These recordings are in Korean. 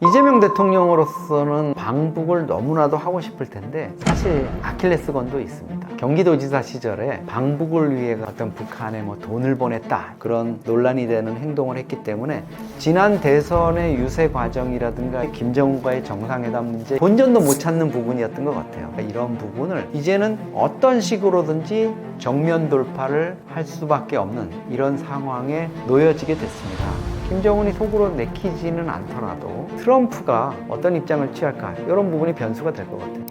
이재명 대통령으로서는 방북을 너무나도 하고 싶을 텐데 사실 아킬레스건도 있습니다. 경기도지사 시절에 방북을 위해 어떤 북한에 돈을 보냈다 그런 논란이 되는 행동을 했기 때문에 지난 대선의 유세 과정이라든가 김정은과의 정상회담 문제 본전도 못 찾는 부분이었던 것 같아요. 이런 부분을 이제는 어떤 식으로든지 정면 돌파를 할 수밖에 없는 이런 상황에 놓여지게 됐습니다. 김정은이 속으로 내키지는 않더라도 트럼프가 어떤 입장을 취할까 이런 부분이 변수가 될 것 같아요.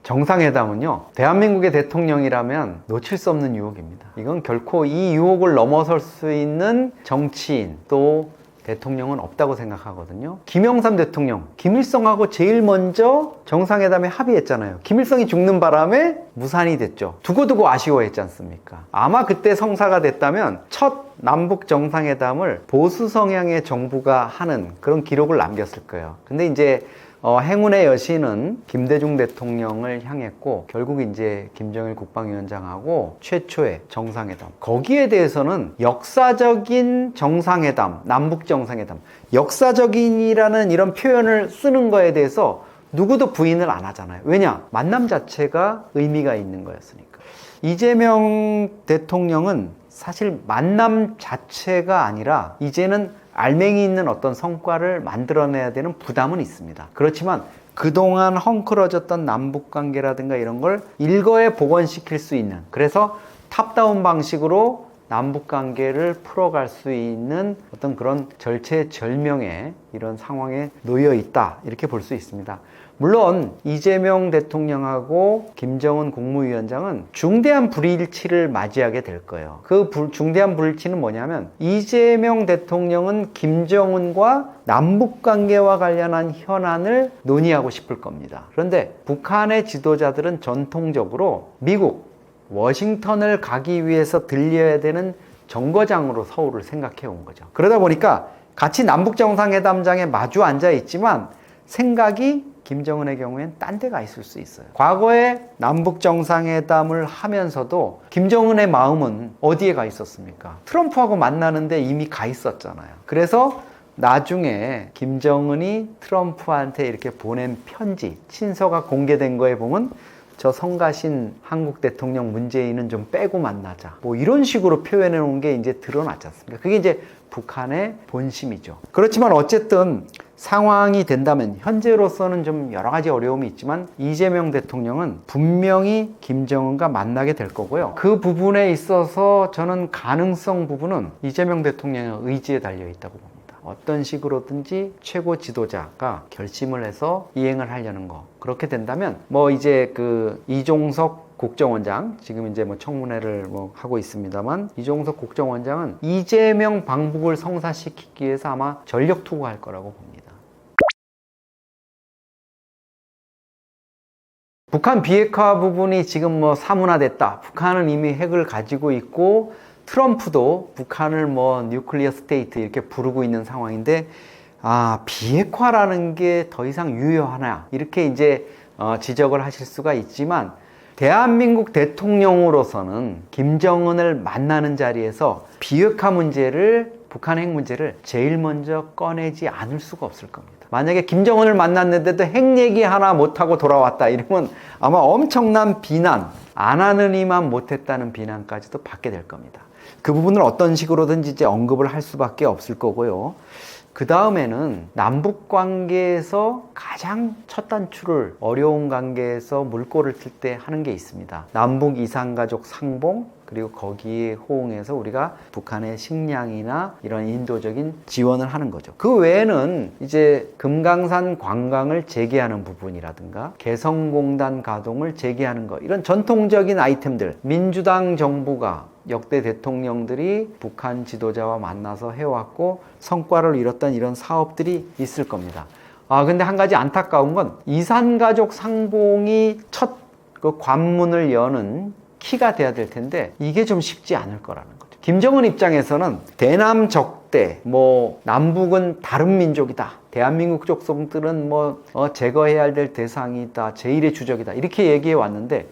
정상회담은요, 대한민국의 대통령이라면 놓칠 수 없는 유혹입니다. 이건 결코 이 유혹을 넘어설 수 있는 정치인 또 대통령은 없다고 생각하거든요. 김영삼 대통령, 김일성하고 제일 먼저 정상회담에 합의했잖아요. 김일성이 죽는 바람에 무산이 됐죠. 두고두고 아쉬워했지 않습니까? 아마 그때 성사가 됐다면 첫 남북 정상회담을 보수 성향의 정부가 하는 그런 기록을 남겼을 거예요. 근데 이제 행운의 여신은 김대중 대통령을 향했고 결국 이제 김정일 국방위원장하고 최초의 정상회담, 거기에 대해서는 역사적인 정상회담, 남북 정상회담, 역사적인이라는 이런 표현을 쓰는 거에 대해서 누구도 부인을 안 하잖아요. 왜냐? 만남 자체가 의미가 있는 거였으니까. 이재명 대통령은 사실 만남 자체가 아니라 이제는 알맹이 있는 어떤 성과를 만들어내야 되는 부담은 있습니다. 그렇지만 그동안 헝클어졌던 남북관계라든가 이런 걸 일거에 복원시킬 수 있는, 그래서 탑다운 방식으로 남북관계를 풀어갈 수 있는 어떤 그런 절체절명의 이런 상황에 놓여 있다 이렇게 볼 수 있습니다. 물론 이재명 대통령하고 김정은 국무위원장은 중대한 불일치를 맞이하게 될 거예요. 그 중대한 불일치는 뭐냐면 이재명 대통령은 김정은과 남북관계와 관련한 현안을 논의하고 싶을 겁니다. 그런데 북한의 지도자들은 전통적으로 미국, 워싱턴을 가기 위해서 들려야 되는 정거장으로 서울을 생각해 온 거죠. 그러다 보니까 같이 남북정상회담장에 마주 앉아 있지만 생각이 김정은의 경우엔 딴 데가 있을 수 있어요. 과거에 남북정상회담을 하면서도 김정은의 마음은 어디에 가 있었습니까? 트럼프하고 만나는데 이미 가 있었잖아요. 그래서 나중에 김정은이 트럼프한테 이렇게 보낸 편지, 친서가 공개된 거에 보면 저 성가신 한국 대통령 문재인은 좀 빼고 만나자, 이런 식으로 표현해 놓은 게 이제 드러났지 않습니까? 그게 이제 북한의 본심이죠. 그렇지만 어쨌든 상황이 된다면 현재로서는 좀 여러 가지 어려움이 있지만 이재명 대통령은 분명히 김정은과 만나게 될 거고요. 그 부분에 있어서 저는 가능성 부분은 이재명 대통령의 의지에 달려 있다고 봅니다. 어떤 식으로든지 최고 지도자가 결심을 해서 이행을 하려는 거. 그렇게 된다면 이제 그 이종석 국정원장, 지금 이제 청문회를 하고 있습니다만, 이종석 국정원장은 이재명 방북을 성사시키기 위해서 아마 전력 투구할 거라고 봅니다. 북한 비핵화 부분이 지금 사문화됐다. 북한은 이미 핵을 가지고 있고 트럼프도 북한을 뉴클리어 스테이트 이렇게 부르고 있는 상황인데, 비핵화라는 게 더 이상 유효하나 이렇게 이제 지적을 하실 수가 있지만, 대한민국 대통령으로서는 김정은을 만나는 자리에서 비핵화 문제를, 북한 핵 문제를 제일 먼저 꺼내지 않을 수가 없을 겁니다. 만약에 김정은을 만났는데도 핵 얘기 하나 못하고 돌아왔다 이러면 아마 엄청난 비난, 안 하느니만 못했다는 비난까지도 받게 될 겁니다. 그 부분을 어떤 식으로든지 이제 언급을 할 수밖에 없을 거고요. 그 다음에는 남북 관계에서 가장 첫 단추를, 어려운 관계에서 물꼬를 틀 때 하는 게 있습니다. 남북 이산가족 상봉, 그리고 거기에 호응해서 우리가 북한의 식량이나 이런 인도적인 지원을 하는 거죠. 그 외에는 이제 금강산 관광을 재개하는 부분이라든가 개성공단 가동을 재개하는 거, 이런 전통적인 아이템들, 민주당 정부가 역대 대통령들이 북한 지도자와 만나서 해왔고 성과를 이뤘던 이런 사업들이 있을 겁니다. 근데 한 가지 안타까운 건 이산가족 상봉이 첫 그 관문을 여는 키가 돼야 될 텐데 이게 좀 쉽지 않을 거라는 거죠. 김정은 입장에서는 대남 적대, 남북은 다른 민족이다, 대한민국 족속들은 제거해야 될 대상이다, 제1의 주적이다 이렇게 얘기해 왔는데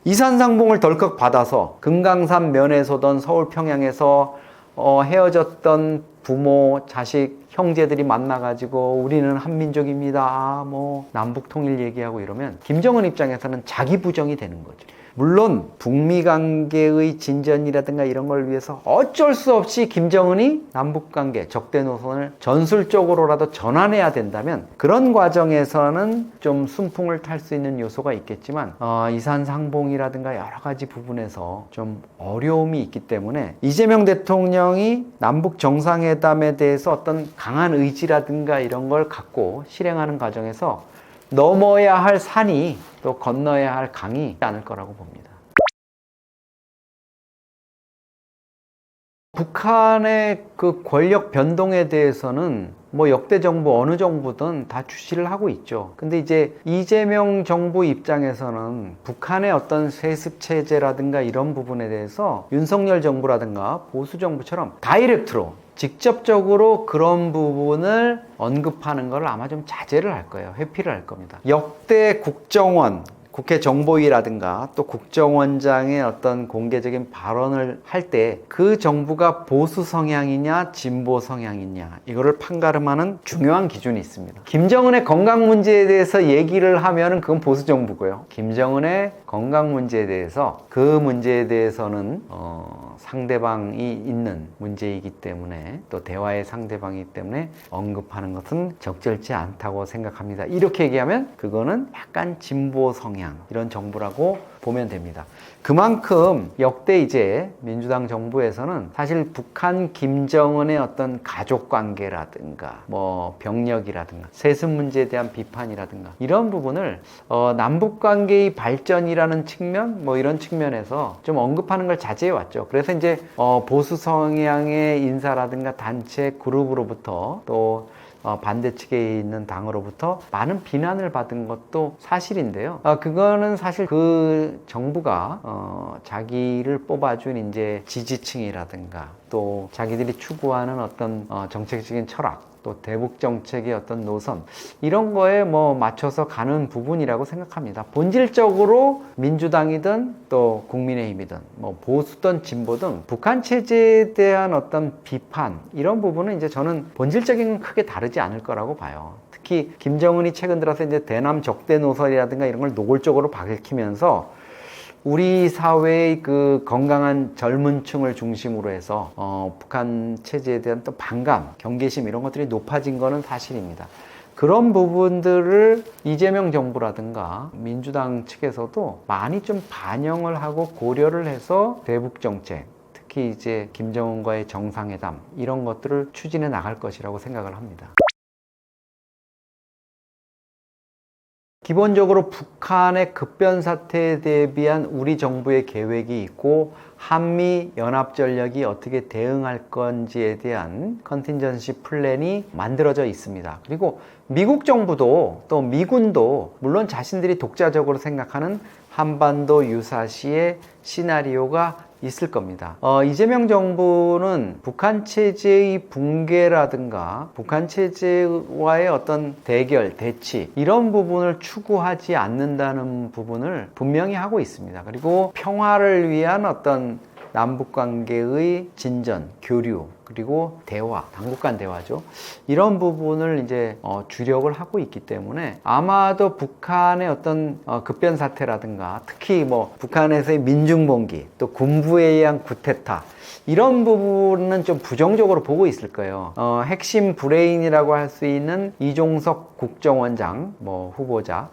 이산상봉을 덜컥 받아서 금강산 면에서던 서울 평양에서 헤어졌던 부모, 자식, 형제들이 만나가지고 우리는 한민족입니다. 뭐 남북 통일 얘기하고 이러면 김정은 입장에서는 자기 부정이 되는 거죠. 물론 북미 관계의 진전이라든가 이런 걸 위해서 어쩔 수 없이 김정은이 남북 관계 적대 노선을 전술적으로라도 전환해야 된다면 그런 과정에서는 좀 순풍을 탈 수 있는 요소가 있겠지만 이산상봉이라든가 여러 가지 부분에서 좀 어려움이 있기 때문에 이재명 대통령이 남북 정상회담에 대해서 어떤 강한 의지라든가 이런 걸 갖고 실행하는 과정에서 넘어야 할 산이 또 건너야 할 강이 않을 거라고 봅니다. 북한의 그 권력 변동에 대해서는 뭐 역대 정부 어느 정부든 다 주시를 하고 있죠. 근데 이제 이재명 정부 입장에서는 북한의 어떤 세습 체제라든가 이런 부분에 대해서 윤석열 정부라든가 보수 정부처럼 다이렉트로 직접적으로 그런 부분을 언급하는 걸 아마 좀 자제를 할 거예요. 회피를 할 겁니다. 역대 국정원, 국회 정보위라든가 또 국정원장의 어떤 공개적인 발언을 할 때 그 정부가 보수 성향이냐 진보 성향이냐 이거를 판가름하는 중요한 기준이 있습니다. 김정은의 건강 문제에 대해서 얘기를 하면은 그건 보수 정부고요. 김정은의 건강 문제에 대해서 그 문제에 대해서는 상대방이 있는 문제이기 때문에 또 대화의 상대방이기 때문에 언급하는 것은 적절치 않다고 생각합니다. 이렇게 얘기하면 그거는 약간 진보 성향 이런 정부라고 보면 됩니다. 그만큼 역대 이제 민주당 정부에서는 사실 북한 김정은의 어떤 가족 관계라든가 뭐 병력이라든가 세습 문제에 대한 비판이라든가 이런 부분을 남북 관계의 발전이라는 측면 뭐 이런 측면에서 좀 언급하는 걸 자제해 왔죠. 그래서 이제 보수 성향의 인사라든가 단체 그룹으로부터 또 반대 측에 있는 당으로부터 많은 비난을 받은 것도 사실인데요. 그거는 사실 그 정부가 자기를 뽑아준 이제 지지층이라든가 또 자기들이 추구하는 어떤 정책적인 철학 또 대북 정책의 어떤 노선 이런 거에 뭐 맞춰서 가는 부분이라고 생각합니다. 본질적으로 민주당이든 또 국민의힘이든 뭐 보수든 진보든 북한 체제에 대한 어떤 비판 이런 부분은 이제 저는 본질적인 건 크게 다르지 않을 거라고 봐요. 특히 김정은이 최근 들어서 이제 대남 적대 노선이라든가 이런 걸 노골적으로 밝히면서 우리 사회의 그 건강한 젊은 층을 중심으로 해서 북한 체제에 대한 또 반감, 경계심 이런 것들이 높아진 거는 사실입니다. 그런 부분들을 이재명 정부라든가 민주당 측에서도 많이 좀 반영을 하고 고려를 해서 대북 정책, 특히 이제 김정은과의 정상회담 이런 것들을 추진해 나갈 것이라고 생각을 합니다. 기본적으로 북한의 급변 사태에 대비한 우리 정부의 계획이 있고 한미 연합 전력이 어떻게 대응할 건지에 대한 컨틴전시 플랜이 만들어져 있습니다. 그리고 미국 정부도 또 미군도 물론 자신들이 독자적으로 생각하는 한반도 유사시의 시나리오가 있을 겁니다. 이재명 정부는 북한 체제의 붕괴라든가 북한 체제와의 어떤 대결, 대치 이런 부분을 추구하지 않는다는 부분을 분명히 하고 있습니다. 그리고 평화를 위한 어떤 남북 관계의 진전, 교류, 그리고 대화, 당국 간 대화죠. 이런 부분을 이제 주력을 하고 있기 때문에 아마도 북한의 어떤 급변 사태라든가 특히 뭐 북한에서의 민중봉기, 또 군부에 의한 쿠데타 이런 부분은 좀 부정적으로 보고 있을 거예요. 핵심 브레인이라고 할 수 있는 이종석 국정원장 뭐 후보자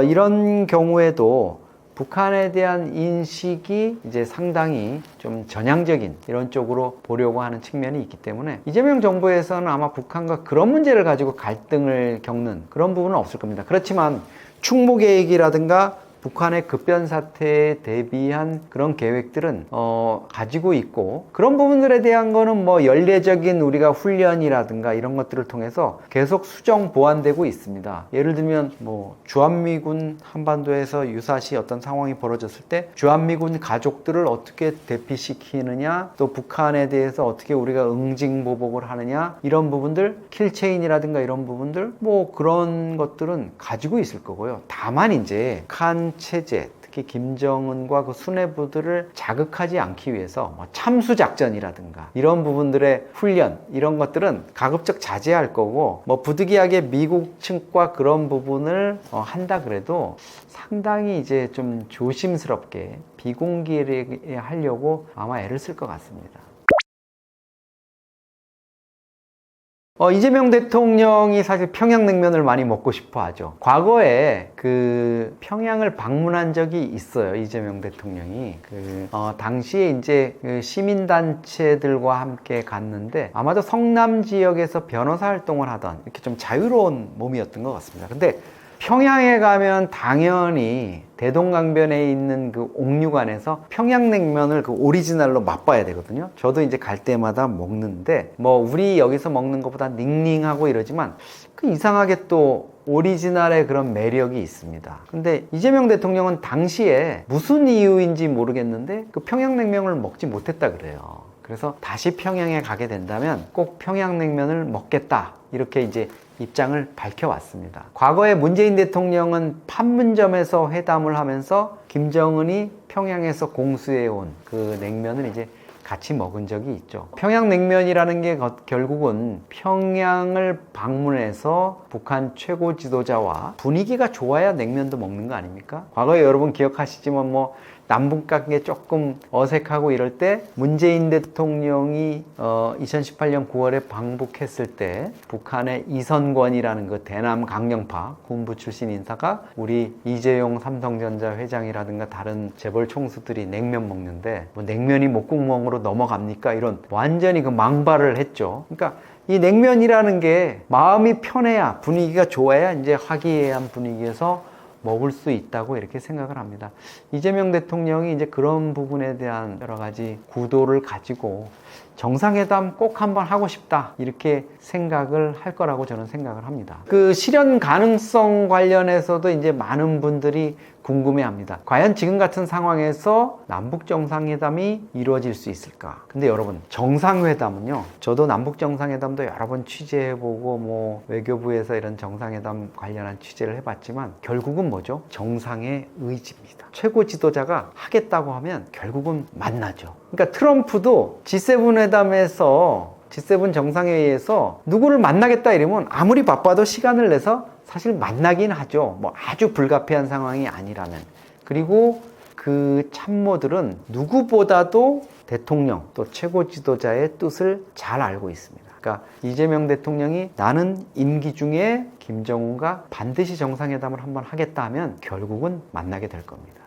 이런 경우에도 북한에 대한 인식이 이제 상당히 좀 전향적인 이런 쪽으로 보려고 하는 측면이 있기 때문에 이재명 정부에서는 아마 북한과 그런 문제를 가지고 갈등을 겪는 그런 부분은 없을 겁니다. 그렇지만 충무 계획이라든가 북한의 급변 사태에 대비한 그런 계획들은 가지고 있고 그런 부분들에 대한 거는 뭐 연례적인 우리가 훈련이라든가 이런 것들을 통해서 계속 수정 보완되고 있습니다. 예를 들면 뭐 주한미군 한반도에서 유사시 어떤 상황이 벌어졌을 때 주한미군 가족들을 어떻게 대피시키느냐 또 북한에 대해서 어떻게 우리가 응징보복을 하느냐 이런 부분들 킬체인이라든가 이런 부분들 뭐 그런 것들은 가지고 있을 거고요. 다만 이제 북한 체제 특히 김정은과 그 수뇌부들을 자극하지 않기 위해서 뭐 참수작전이라든가 이런 부분들의 훈련 이런 것들은 가급적 자제할 거고, 뭐 부득이하게 미국 측과 그런 부분을 한다 그래도 상당히 이제 좀 조심스럽게 비공개에 하려고 아마 애를 쓸 것 같습니다. 이재명 대통령이 사실 평양냉면을 많이 먹고 싶어 하죠. 과거에 그 평양을 방문한 적이 있어요. 이재명 대통령이. 당시에 이제 그 시민단체들과 함께 갔는데 아마도 성남 지역에서 변호사 활동을 하던 이렇게 좀 자유로운 몸이었던 것 같습니다. 근데 평양에 가면 당연히 대동강변에 있는 그 옥류관에서 평양냉면을 그 오리지널로 맛봐야 되거든요. 저도 이제 갈 때마다 먹는데 뭐 우리 여기서 먹는 것보다 닝닝하고 이러지만 그 이상하게 또 오리지널의 그런 매력이 있습니다. 근데 이재명 대통령은 당시에 무슨 이유인지 모르겠는데 그 평양냉면을 먹지 못했다 그래요. 그래서 다시 평양에 가게 된다면 꼭 평양냉면을 먹겠다, 이렇게 이제 입장을 밝혀왔습니다. 과거에 문재인 대통령은 판문점에서 회담을 하면서 김정은이 평양에서 공수해온 그 냉면을 이제 같이 먹은 적이 있죠. 평양냉면이라는 게 결국은 평양을 방문해서 북한 최고 지도자와 분위기가 좋아야 냉면도 먹는 거 아닙니까? 과거에 여러분 기억하시지만 뭐 남북 관계 조금 어색하고 이럴 때 문재인 대통령이 2018년 9월에 방북했을 때 북한의 이선권이라는 그 대남 강경파 군부 출신 인사가 우리 이재용 삼성전자 회장이라든가 다른 재벌 총수들이 냉면 먹는데 뭐 냉면이 목구멍으로 넘어갑니까? 이런 완전히 그 망발을 했죠. 그러니까 이 냉면이라는 게 마음이 편해야, 분위기가 좋아야 이제 화기애애한 분위기에서 먹을 수 있다고 이렇게 생각을 합니다. 이재명 대통령이 이제 그런 부분에 대한 여러 가지 구도를 가지고 정상회담 꼭 한번 하고 싶다, 이렇게 생각을 할 거라고 저는 생각을 합니다. 그 실현 가능성 관련해서도 이제 많은 분들이 궁금해합니다. 과연 지금 같은 상황에서 남북 정상회담이 이루어질 수 있을까? 근데 여러분, 정상회담은요, 저도 남북 정상회담도 여러 번 취재해보고 뭐 외교부에서 이런 정상회담 관련한 취재를 해봤지만 결국은 뭐죠? 정상의 의지입니다. 최고 지도자가 하겠다고 하면 결국은 만나죠. 그러니까 트럼프도 G7 회담에서, G7 정상회의에서 누구를 만나겠다 이러면 아무리 바빠도 시간을 내서 사실 만나긴 하죠. 뭐 아주 불가피한 상황이 아니라면. 그리고 그 참모들은 누구보다도 대통령 또 최고 지도자의 뜻을 잘 알고 있습니다. 그러니까 이재명 대통령이 나는 임기 중에 김정은과 반드시 정상회담을 한번 하겠다 하면 결국은 만나게 될 겁니다.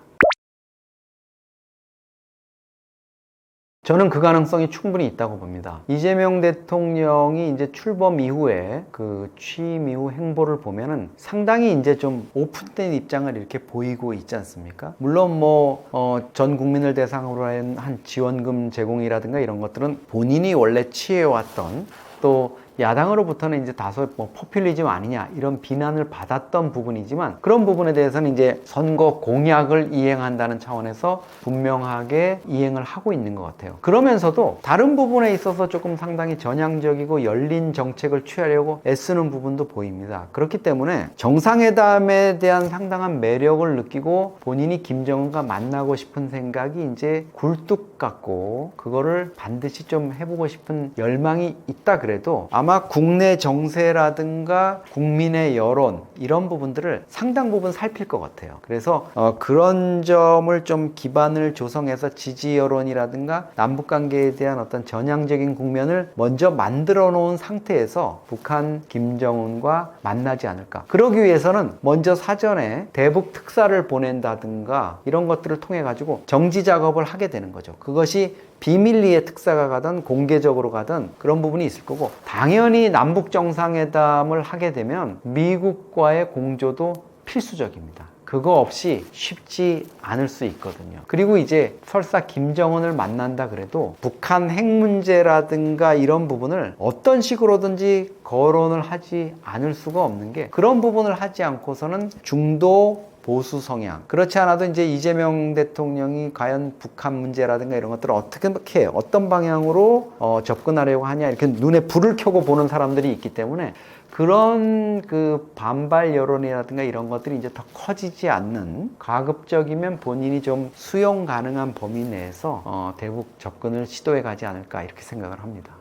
저는 그 가능성이 충분히 있다고 봅니다. 이재명 대통령이 이제 출범 이후에 그 취임 이후 행보를 보면은 상당히 이제 좀 오픈된 입장을 이렇게 보이고 있지 않습니까? 물론 뭐 전 국민을 대상으로 한 지원금 제공이라든가 이런 것들은 본인이 원래 취해왔던, 또 야당으로부터는 이제 다소 뭐 포퓰리즘 아니냐 이런 비난을 받았던 부분이지만, 그런 부분에 대해서는 이제 선거 공약을 이행한다는 차원에서 분명하게 이행을 하고 있는 것 같아요. 그러면서도 다른 부분에 있어서 조금 상당히 전향적이고 열린 정책을 취하려고 애쓰는 부분도 보입니다. 그렇기 때문에 정상회담에 대한 상당한 매력을 느끼고 본인이 김정은과 만나고 싶은 생각이 이제 굴뚝 같고, 그거를 반드시 좀 해보고 싶은 열망이 있다 그래도 아마 국내 정세라든가 국민의 여론 이런 부분들을 상당 부분 살필 것 같아요. 그래서 그런 점을 좀 기반을 조성해서 지지 여론이라든가 남북관계에 대한 어떤 전향적인 국면을 먼저 만들어 놓은 상태에서 북한 김정은과 만나지 않을까. 그러기 위해서는 먼저 사전에 대북 특사를 보낸다든가 이런 것들을 통해 가지고 정지 작업을 하게 되는 거죠. 그것이 비밀리에 특사가 가든 공개적으로 가든 그런 부분이 있을 거고, 당연히 남북 정상회담을 하게 되면 미국과의 공조도 필수적입니다. 그거 없이 쉽지 않을 수 있거든요. 그리고 이제 설사 김정은을 만난다 그래도 북한 핵 문제라든가 이런 부분을 어떤 식으로든지 거론을 하지 않을 수가 없는 게, 그런 부분을 하지 않고서는 중도 보수 성향, 그렇지 않아도 이제 이재명 대통령이 과연 북한 문제라든가 이런 것들을 어떻게 어떤 방향으로 접근하려고 하냐, 이렇게 눈에 불을 켜고 보는 사람들이 있기 때문에 그런 그 반발 여론이라든가 이런 것들이 이제 더 커지지 않는, 가급적이면 본인이 좀 수용 가능한 범위 내에서 대북 접근을 시도해 가지 않을까 이렇게 생각을 합니다.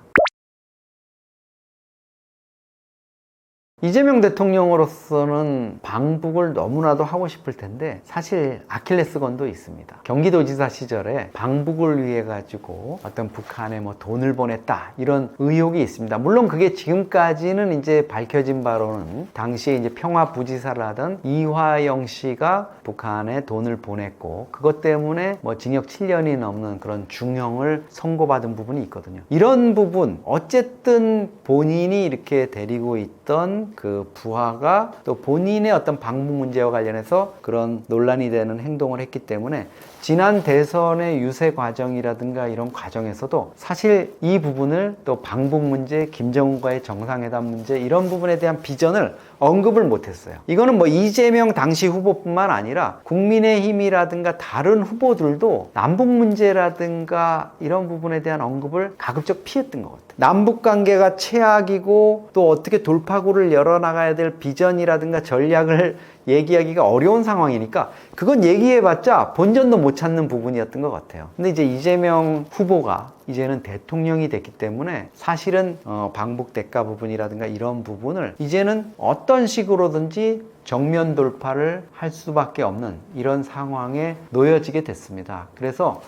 이재명 대통령으로서는 방북을 너무나도 하고 싶을 텐데 사실 아킬레스건도 있습니다. 경기도지사 시절에 방북을 위해 가지고 어떤 북한에 뭐 돈을 보냈다 이런 의혹이 있습니다. 물론 그게 지금까지는 이제 밝혀진 바로는 당시에 이제 평화부지사를 하던 이화영 씨가 북한에 돈을 보냈고 그것 때문에 뭐 징역 7년이 넘는 그런 중형을 선고받은 부분이 있거든요. 이런 부분 어쨌든 본인이 이렇게 데리고 있던 그 부하가 또 본인의 어떤 방북 문제와 관련해서 그런 논란이 되는 행동을 했기 때문에 지난 대선의 유세 과정이라든가 이런 과정에서도 사실 이 부분을 또 방북 문제, 김정은과의 정상회담 문제 이런 부분에 대한 비전을 언급을 못했어요. 이거는 뭐 이재명 당시 후보뿐만 아니라 국민의힘이라든가 다른 후보들도 남북 문제라든가 이런 부분에 대한 언급을 가급적 피했던 것 같아요. 남북 관계가 최악이고 또 어떻게 돌파구를 열어나가야 될 비전이라든가 전략을 얘기하기가 어려운 상황이니까 그건 얘기해봤자 본전도 못 찾는 부분이었던 것 같아요. 근데 이제 이재명 후보가 이제는 대통령이 됐기 때문에 사실은 방북 대가 부분이라든가 이런 부분을 이제는 어떤 식으로든지 정면 돌파를 할 수밖에 없는 이런 상황에 놓여지게 됐습니다. 그래서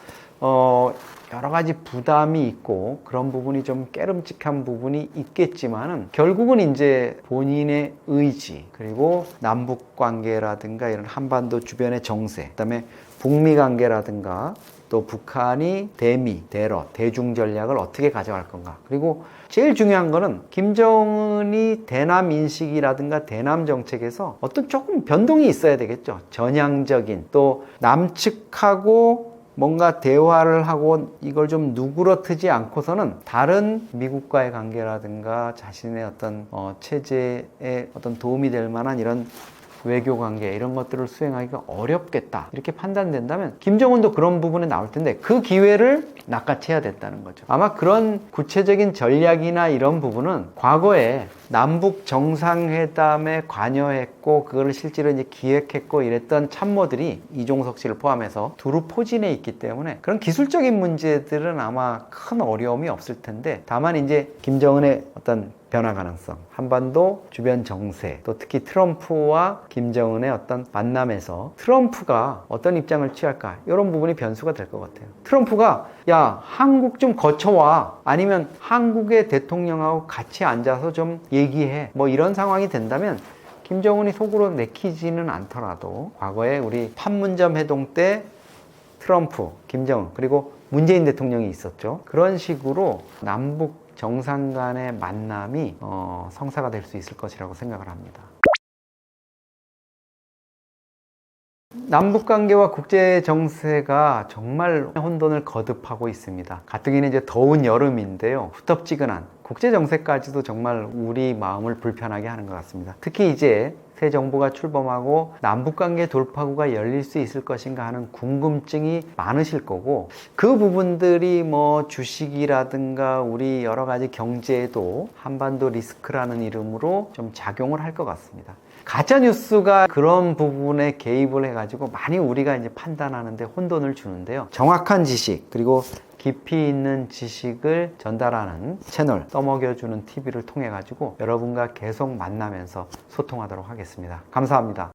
여러 가지 부담이 있고 그런 부분이 좀 깨름직한 부분이 있겠지만은 결국은 이제 본인의 의지 그리고 남북 관계라든가 이런 한반도 주변의 정세, 그다음에 북미 관계라든가 또 북한이 대미, 대러, 대중 전략을 어떻게 가져갈 건가. 그리고 제일 중요한 거는 김정은이 대남 인식이라든가 대남 정책에서 어떤 조금 변동이 있어야 되겠죠. 전향적인 또 남측하고 뭔가 대화를 하고 이걸 좀 누그러뜨지 않고서는 다른 미국과의 관계라든가 자신의 어떤 체제에 어떤 도움이 될 만한 이런 외교 관계 이런 것들을 수행하기가 어렵겠다 이렇게 판단된다면 김정은도 그런 부분에 나올 텐데 그 기회를 낚아채야 됐다는 거죠. 아마 그런 구체적인 전략이나 이런 부분은 과거에 남북 정상회담에 관여했고 그거를 실제로 이제 기획했고 이랬던 참모들이 이종석 씨를 포함해서 두루 포진해 있기 때문에 그런 기술적인 문제들은 아마 큰 어려움이 없을 텐데 다만 이제 김정은의 어떤 변화 가능성, 한반도 주변 정세, 또 특히 트럼프와 김정은의 어떤 만남에서 트럼프가 어떤 입장을 취할까 이런 부분이 변수가 될 것 같아요. 트럼프가 야 한국 좀 거쳐와 아니면 한국의 대통령하고 같이 앉아서 좀 얘기해 뭐 이런 상황이 된다면 김정은이 속으로 내키지는 않더라도 과거에 우리 판문점 회동 때 트럼프, 김정은 그리고 문재인 대통령이 있었죠. 그런 식으로 남북 정상 간의 만남이 성사가 될 수 있을 것이라고 생각을 합니다. 남북관계와 국제정세가 정말 혼돈을 거듭하고 있습니다. 가뜩이나 이제 더운 여름인데요. 후텁지근한 국제정세까지도 정말 우리 마음을 불편하게 하는 것 같습니다. 특히 이제 새 정부가 출범하고 남북관계 돌파구가 열릴 수 있을 것인가 하는 궁금증이 많으실 거고 그 부분들이 뭐 주식이라든가 우리 여러 가지 경제에도 한반도 리스크라는 이름으로 좀 작용을 할 것 같습니다. 가짜뉴스가 그런 부분에 개입을 해가지고 많이 우리가 이제 판단하는데 혼돈을 주는데요. 정확한 지식 그리고 깊이 있는 지식을 전달하는 채널 떠먹여주는 TV를 통해 가지고 여러분과 계속 만나면서 소통하도록 하겠습니다. 감사합니다.